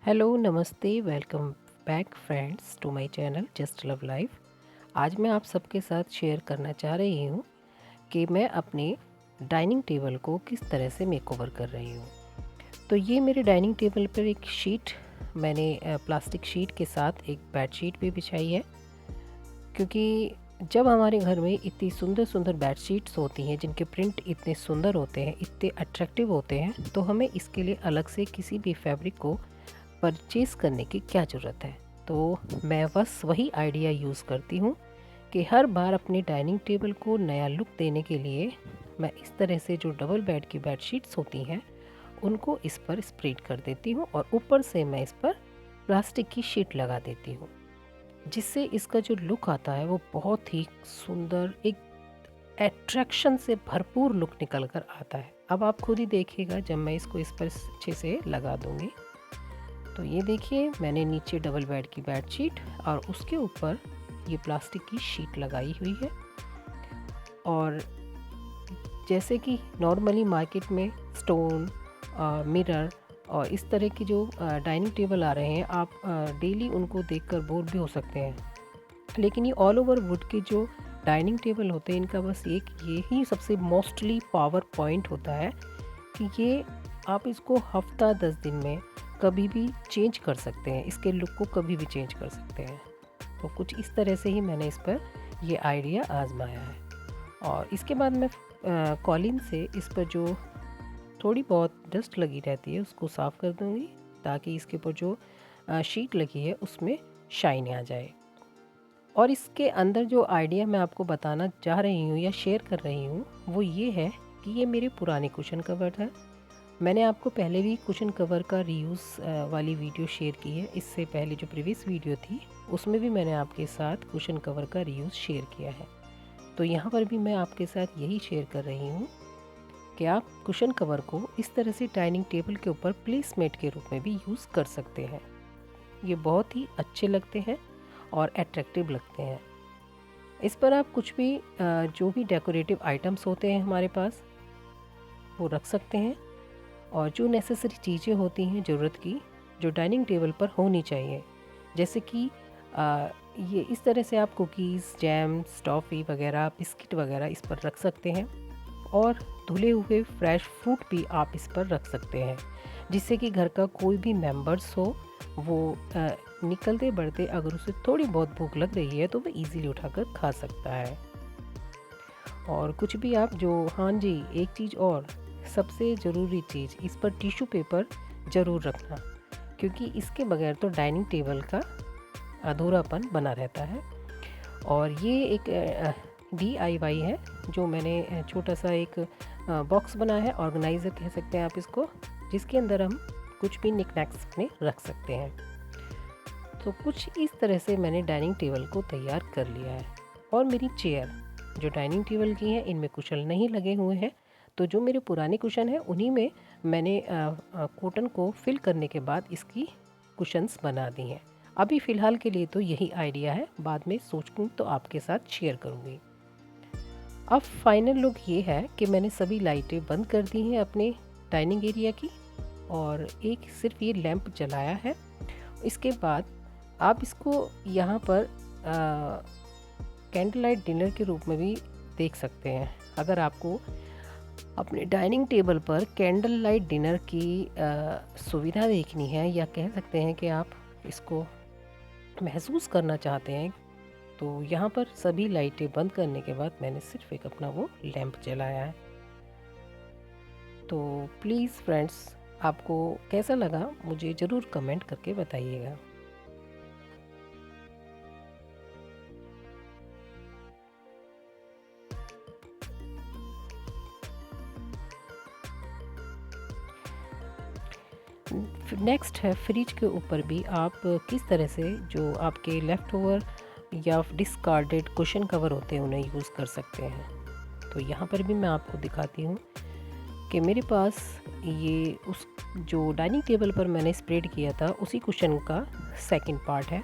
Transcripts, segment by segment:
Hello नमस्ते welcome back friends to my channel just love life. आज मैं आप सबके साथ शेयर करना चाह रही हूँ कि मैं अपने डाइनिंग टेबल को किस तरह से मेकओवर कर रही हूँ। तो ये मेरे डाइनिंग टेबल पर एक शीट मैंने प्लास्टिक शीट के साथ एक बेड शीट भी बिछाई है, क्योंकि जब हमारे घर में इतनी सुंदर सुंदर बेड शीट्स होती हैं जिनके प्रिंट इतने सुंदर होते हैं, इतने अट्रैक्टिव होते हैं, तो हमें इसके लिए अलग से किसी भी फैब्रिक को परचेज़ करने की क्या ज़रूरत है। तो मैं बस वही आइडिया यूज़ करती हूँ कि हर बार अपने डाइनिंग टेबल को नया लुक देने के लिए मैं इस तरह से जो डबल बेड की बेड शीट्स होती हैं उनको इस पर स्प्रेड कर देती हूँ और ऊपर से मैं इस पर प्लास्टिक की शीट लगा देती हूँ, जिससे इसका जो लुक आता है वो बहुत ही सुंदर, एक एट्रैक्शन से भरपूर लुक निकल कर आता है। अब आप खुद ही देखिएगा जब मैं इसको इस पर अच्छे से लगा दूँगी। तो ये देखिए, मैंने नीचे डबल बेड की बेड शीट और उसके ऊपर ये प्लास्टिक की शीट लगाई हुई है। और जैसे कि नॉर्मली मार्केट में स्टोन, मिरर और इस तरह की जो डाइनिंग टेबल आ रहे हैं, आप डेली उनको देखकर बोर भी हो सकते हैं। लेकिन ये ऑल ओवर वुड के जो डाइनिंग टेबल होते हैं, इनका बस एक यही सबसे मोस्टली पावर पॉइंट होता है कि ये आप इसको हफ्ता 10 दिन में कभी भी चेंज कर सकते हैं, इसके लुक को कभी भी चेंज कर सकते हैं। तो कुछ इस तरह से ही मैंने इस पर ये आइडिया आजमाया है। और इसके बाद मैं कॉलिन से इस पर जो थोड़ी बहुत डस्ट लगी रहती है उसको साफ़ कर दूंगी, ताकि इसके ऊपर जो शीट लगी है उसमें शाइन आ जाए। और इसके अंदर जो आइडिया मैं आपको बताना चाह रही हूँ या शेयर कर रही हूँ वो ये है कि ये मेरे पुराने कुशन कवर है। मैंने आपको पहले भी कुशन कवर का रीयूज़ वाली वीडियो शेयर की है। इससे पहले जो प्रीवियस वीडियो थी उसमें भी मैंने आपके साथ कुशन कवर का रीयूज़ शेयर किया है। तो यहाँ पर भी मैं आपके साथ यही शेयर कर रही हूँ कि आप कुशन कवर को इस तरह से डाइनिंग टेबल के ऊपर प्लेसमेट के रूप में भी यूज़ कर सकते हैं। ये बहुत ही अच्छे लगते हैं और एट्रैक्टिव लगते हैं। इस पर आप कुछ भी जो भी डेकोरेटिव आइटम्स होते हैं हमारे पास वो रख सकते हैं, और जो नेसेसरी चीज़ें होती हैं ज़रूरत की, जो डाइनिंग टेबल पर होनी चाहिए, जैसे कि ये इस तरह से आप कुकीज़, जैम्स, टॉफ़ी वगैरह, बिस्किट वगैरह इस पर रख सकते हैं। और धुले हुए फ्रेश फ्रूट भी आप इस पर रख सकते हैं, जिससे कि घर का कोई भी मेंबर्स हो वो निकलते बढ़ते अगर उसे थोड़ी बहुत भूख लग रही है तो वो इजीली उठाकर खा सकता है। और कुछ भी आप जो, हाँ जी, एक चीज़ और, सबसे ज़रूरी चीज़, इस पर टिश्यू पेपर ज़रूर रखना, क्योंकि इसके बगैर तो डाइनिंग टेबल का अधूरापन बना रहता है। और ये एक DIY है, जो मैंने छोटा सा एक बॉक्स बनाया है, ऑर्गेनाइज़र कह सकते हैं आप इसको, जिसके अंदर हम कुछ भी निकनैक्स में रख सकते हैं। तो कुछ इस तरह से मैंने डाइनिंग टेबल को तैयार कर लिया है। और मेरी चेयर जो डाइनिंग टेबल की है, इनमें कुशन नहीं लगे हुए हैं, तो जो मेरे पुराने कुशन हैं उन्हीं में मैंने कॉटन को फिल करने के बाद इसकी कुशन्स बना दी हैं। अभी फ़िलहाल के लिए तो यही आइडिया है, बाद में सोचूं तो आपके साथ शेयर करूँगी। अब फाइनल लुक ये है कि मैंने सभी लाइटें बंद कर दी हैं अपने डाइनिंग एरिया की, और एक सिर्फ ये लैंप जलाया है। इसके बाद आप इसको यहाँ पर कैंडल लाइट डिनर के रूप में भी देख सकते हैं। अगर आपको अपने डाइनिंग टेबल पर कैंडल लाइट डिनर की सुविधा देखनी है, या कह सकते हैं कि आप इसको महसूस करना चाहते हैं, तो यहाँ पर सभी लाइटें बंद करने के बाद मैंने सिर्फ एक अपना वो लैंप जलाया है। तो प्लीज़ फ्रेंड्स, आपको कैसा लगा मुझे ज़रूर कमेंट करके बताइएगा। नेक्स्ट है, फ्रिज के ऊपर भी आप किस तरह से जो आपके लेफ़्ट ओवर या डिस्कार्डेड कुशन कवर होते हैं उन्हें यूज़ कर सकते हैं। तो यहाँ पर भी मैं आपको दिखाती हूँ कि मेरे पास ये उस जो डाइनिंग टेबल पर मैंने स्प्रेड किया था उसी कुशन का सेकंड पार्ट है,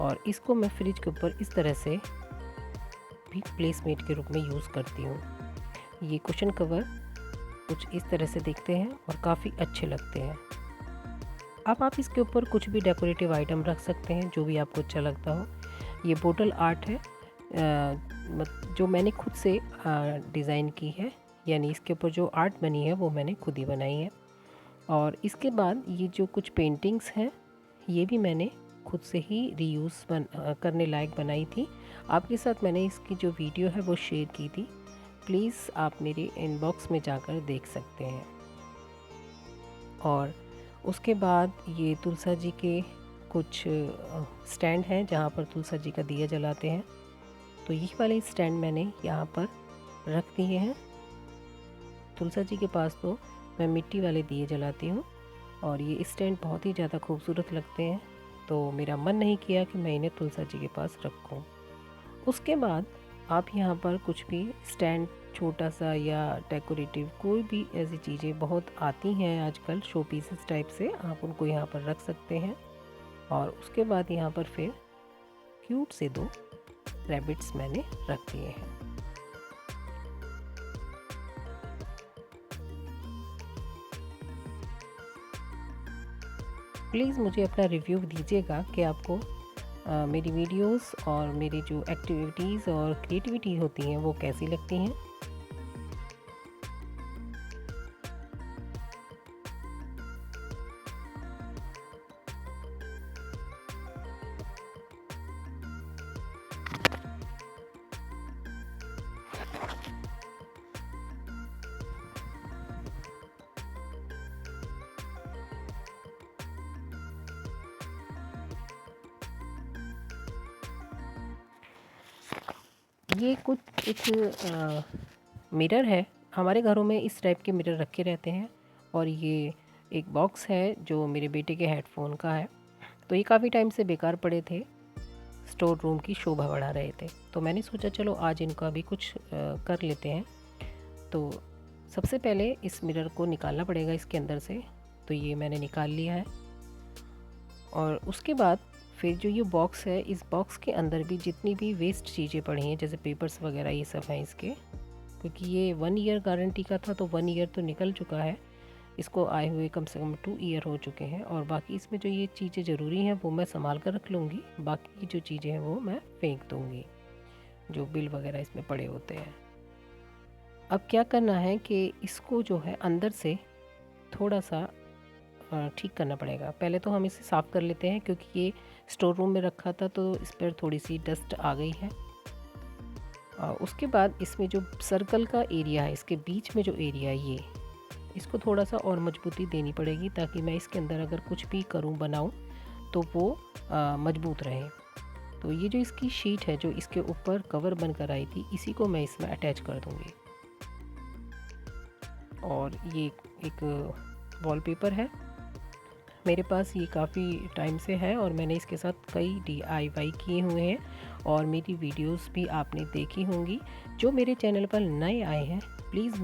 और इसको मैं फ्रिज के ऊपर इस तरह से भी प्लेसमेट के रूप में यूज़ करती हूँ। ये कुशन कवर कुछ इस तरह से दिखते हैं और काफ़ी अच्छे लगते हैं। अब आप इसके ऊपर कुछ भी डेकोरेटिव आइटम रख सकते हैं, जो भी आपको अच्छा लगता हो। ये बोटल आर्ट है, जो मैंने खुद से डिज़ाइन की है, यानी इसके ऊपर जो आर्ट बनी है वो मैंने खुद ही बनाई है। और इसके बाद ये जो कुछ पेंटिंग्स हैं, ये भी मैंने खुद से ही रीयूज़ करने लायक बनाई थी। आपके साथ मैंने इसकी जो वीडियो है वो शेयर की थी, प्लीज़ आप मेरे इनबॉक्स में जाकर देख सकते हैं। और उसके बाद ये तुलसा जी के कुछ स्टैंड हैं जहाँ पर तुलसा जी का दिया जलाते हैं, तो यही वाले स्टैंड मैंने यहाँ पर रख दिए हैं। तुलसा जी के पास तो मैं मिट्टी वाले दिए जलाती हूँ और ये स्टैंड बहुत ही ज़्यादा खूबसूरत लगते हैं, तो मेरा मन नहीं किया कि मैं इन्हें तुलसा जी के पास रखूँ। उसके बाद आप यहाँ पर कुछ भी स्टैंड छोटा सा या डेकोरेटिव कोई भी ऐसी चीज़ें बहुत आती हैं आजकल शो पीसेस टाइप से, आप उनको यहाँ पर रख सकते हैं। और उसके बाद यहाँ पर फिर क्यूट से 2 रैबिट्स मैंने रख दिए हैं। प्लीज़ मुझे अपना रिव्यू दीजिएगा कि आपको मेरी वीडियोस और मेरी जो एक्टिविटीज़ और क्रिएटिविटी होती हैं वो कैसी लगती हैं। ये कुछ एक मिरर है, हमारे घरों में इस टाइप के मिरर रखे रहते हैं। और ये एक बॉक्स है जो मेरे बेटे के हेडफोन का है, तो ये काफ़ी टाइम से बेकार पड़े थे, स्टोर रूम की शोभा बढ़ा रहे थे, तो मैंने सोचा चलो आज इनका भी कुछ कर लेते हैं। तो सबसे पहले इस मिरर को निकालना पड़ेगा इसके अंदर से, तो ये मैंने निकाल लिया है। और उसके बाद फिर जो ये बॉक्स है, इस बॉक्स के अंदर भी जितनी भी वेस्ट चीज़ें पड़ी हैं जैसे पेपर्स वगैरह ये सब हैं इसके, क्योंकि ये 1 ईयर गारंटी का था, तो 1 ईयर तो निकल चुका है, इसको आए हुए कम से कम 2 ईयर हो चुके हैं। और बाकी इसमें जो ये चीज़ें ज़रूरी हैं वो मैं संभाल कर रख लूँगी, बाकी की जो चीज़ें हैं वो मैं फेंक दूँगी, जो बिल वगैरह इसमें पड़े होते हैं। अब क्या करना है कि इसको जो है अंदर से थोड़ा सा ठीक करना पड़ेगा। पहले तो हम इसे साफ़ कर लेते हैं, क्योंकि ये स्टोर रूम में रखा था तो इस पर थोड़ी सी डस्ट आ गई है। उसके बाद इसमें जो सर्कल का एरिया है, इसके बीच में जो एरिया है ये, इसको थोड़ा सा और मजबूती देनी पड़ेगी, ताकि मैं इसके अंदर अगर कुछ भी करूँ बनाऊँ तो वो मजबूत रहे। तो ये जो इसकी शीट है जो इसके ऊपर कवर बनकर आई थी, इसी को मैं इसमें अटैच कर दूँगी। और ये एक वॉलपेपर है मेरे पास, ये काफ़ी टाइम से है और मैंने इसके साथ कई DIY किए हुए हैं और मेरी वीडियोस भी आपने देखी होंगी। जो मेरे चैनल पर नए आए हैं प्लीज़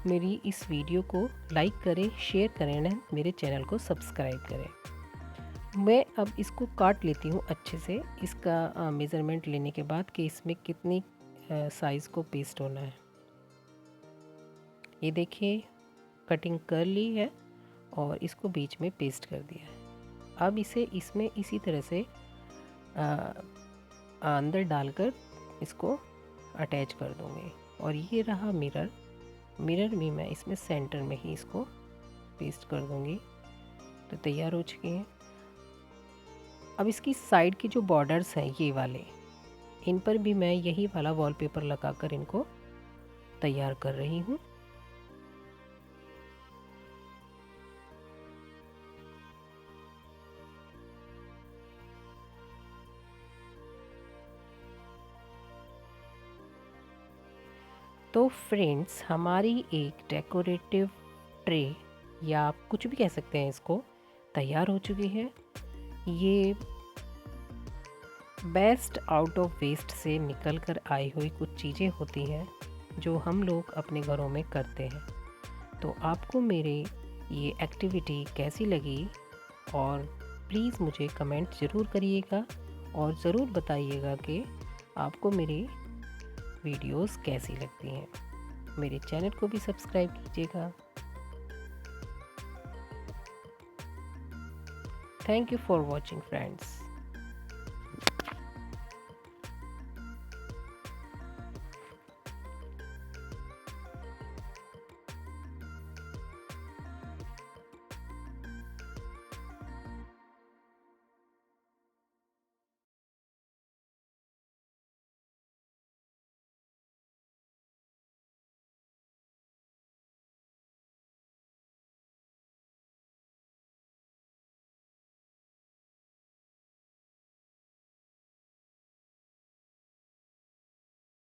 मेरी इस वीडियो को लाइक करें, शेयर करें ना, मेरे चैनल को सब्सक्राइब करें। मैं अब इसको काट लेती हूँ अच्छे से, इसका मेज़रमेंट लेने के बाद कि इसमें कितनी साइज़ को पेस्ट होना है। ये देखिए कटिंग कर ली है और इसको बीच में पेस्ट कर दिया है। अब इसे इसमें इसी तरह से अंदर डालकर इसको अटैच कर दूँगी। और ये रहा मिरर, मिरर भी मैं इसमें सेंटर में ही इसको पेस्ट कर दूँगी। तो तैयार हो चुकी हैं। अब इसकी साइड की जो बॉर्डर्स हैं ये वाले, इन पर भी मैं यही वाला वॉलपेपर लगाकर इनको तैयार कर रही हूँ। तो फ्रेंड्स, हमारी एक डेकोरेटिव ट्रे या आप कुछ भी कह सकते हैं इसको, तैयार हो चुकी है। ये बेस्ट आउट ऑफ वेस्ट से निकल कर आई हुई कुछ चीज़ें होती हैं जो हम लोग अपने घरों में करते हैं। तो आपको मेरे ये एक्टिविटी कैसी लगी, और प्लीज़ मुझे कमेंट ज़रूर करिएगा और ज़रूर बताइएगा कि आपको मेरी वीडियोस कैसी लगती हैं। मेरे चैनल को भी सब्सक्राइब कीजिएगा। Thank you for watching friends.